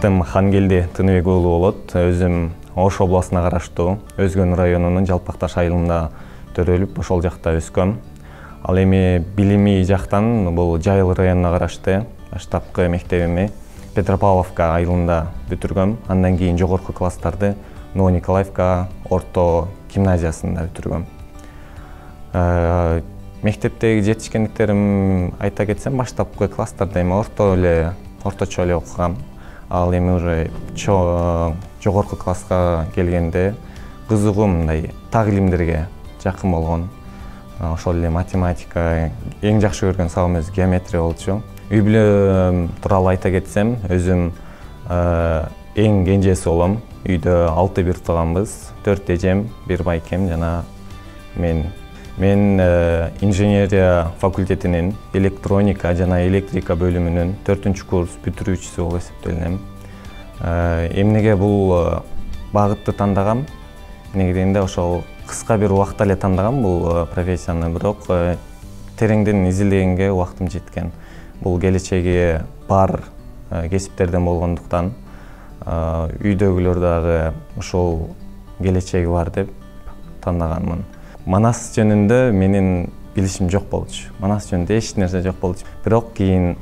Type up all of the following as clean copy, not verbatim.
Атым Хангелди Тыныбек уулу болот. Өзүм Ош областына караштуу Өзгөн районунун Жалпакташ айылында төрөлүп, ошол жакта өскөм. Ал эми билими жактан бул Жайыл районуна карашты баштапкы мектебимди Петропавловка айылында бүтүргөм. Андан кийин жогорку класстарды Новониколаевка орто гимназиясында бүтүргөм. Мектептеги жетишкендиктерим айта кетсем, баштапкы класстарда эми орточо эле окугам. Ал эми уже жогорку класска келгенде кызыгуу мындай так илимдерге жакын болгон. Ошол эле математика, эң жакшы көргөн сабагым өзү геометрия болчу. Үй бүлөм тууралуу айта кетсем, өзүм эң кенжеси болом. Үйдө 6 бир тууганбыз, 4 эжем, 1 байкем жана мен. Мен инженерия факультетинин электроника жана электрика бөлүмүнүн 4 курс бүтүрүүчүсү болуп эсептелем. Эмнеге бул багытты тандагам? Негизинде ошол кыска бир убакта эле тандагам бул профессияны, бирок тереңден изилдегенге убактым жеткен. Бул келечеги бар кесиптерден болгондуктан үйдөгүлөр дагы ошол келечеги бар деп тандаганмын. Манас жөнүндө менин билишим жок болчу. Манас жөнүндө эч нерсе жок болчу. Бирок кийин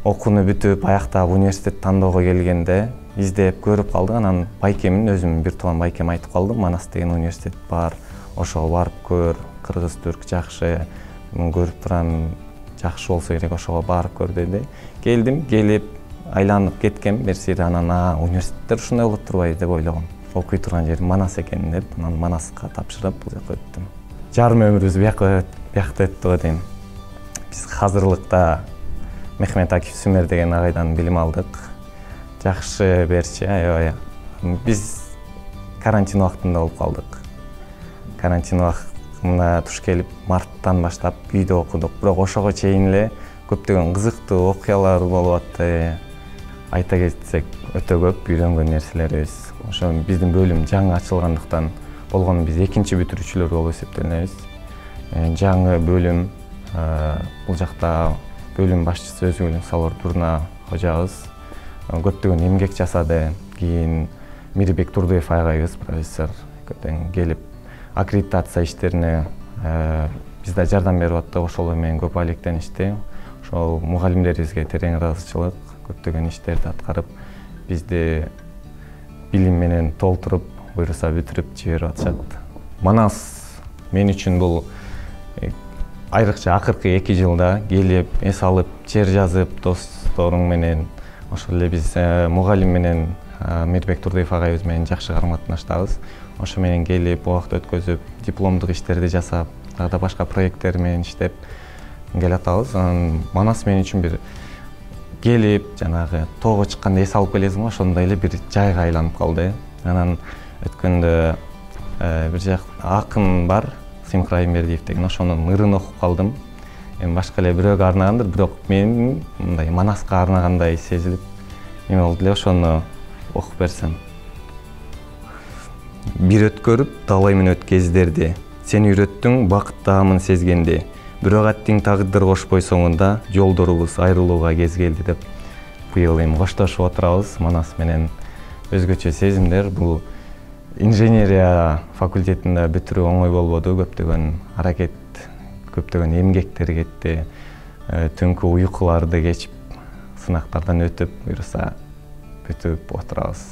окууну бүтүп, аяктап университет тандоого келгенде издеп көрүп калдык. Анан байкемин, өзүм бир тууган байкем айтып калды, Манас деген университет бар, ошого барып көр, кыргыз түрк жакшы, көрүп турам, жакшы болсо керек, ошого барып көр деди. Келдим, келип айланып кеткем берсири. Анан университеттер ушундай болот турбайбы деп ойлогом. Окуй турган жерим Манас экен деп, анан Манаска тапшырып бул жака өттүм. Жарым өмүрүбүз бияқта өттү дейм. Биз азырлыкта Мехмет Акиф Сүмер деген агайдан билим алдык. Жакшы берчи, аябай. Биз карантин убактында болуп калдык. Карантин убактына туш келип, марттан баштап үйдө окудук. Бирок ошого чейин эле көптөгөн кызыктуу окуялар болуп атты. Айта кетсек, өтө көп үйрөнгөн нерселерибиз. Ошо биздин бөлүм жаңы ачылгандыктан болгону биз экинчи бүтүрүүчүлөр болуп эсептелебиз. Жаңы бөлүм, бул жакта бөлүм башчысы Өзгөлүн Салор Турна кожобуз көптөгөн эмгек жасады. Кийин Мирбек Турдуев агайыбыз, профессор, көптөн келип аккредитация иштерине бизде жардам берип атты. Ошол менен көп алектеништи. Ошол мугалимдерибизге терең ыраазычылык, көптөгөн иштерди аткарып, бизди билим менен толтуруп, буюрса бүтүрүп жиберип атышат. Манас мен үчүн бул айрыкча акыркы 2 жылда келип, эс алып, чер жазып, досторуң менен, ошол эле биз мугалим менен Мирбек Турдуев агайыбыз менен жакшы карым-катнаштабыз. Ошо менен келип, убакыт өткөзүп, дипломдук иштерди жасап, дагы да башка проекттер менен иштеп келатабыз. Манас мен үчүн бир келип, жанагы тоого чыкканда эс алып келесиң, ошондой эле бир жайга айланып калды. Анан өткөндө бир жак акын бар, Сыймык Райымбердиев деген, ошонун ырын окуп калдым. Эми башка эле бирөөгө арнагандыр, бирок мен мындай Манаска арнагандай сезилип, эме болду эле, ошону окуп берсем. Бир өткөрүп талаймын өт кездерди, сен үйрөттүң бакыт даамын сезгенде. Бирок аттиң тагдыр кошпой соңунда, жолдорубуз айрылууга кез келди деп быйыл эми коштошуп отурабыз. Манас менен өзгөчө сезимдер. Бул инженерия факультетинде бүтүрүү оңой болбоду, көптөгөн аракет, көптөгөн эмгектер кетти, түнкү уйкуларды кечип, сынактардан өтүп, буюрса бүтүп отурабыз.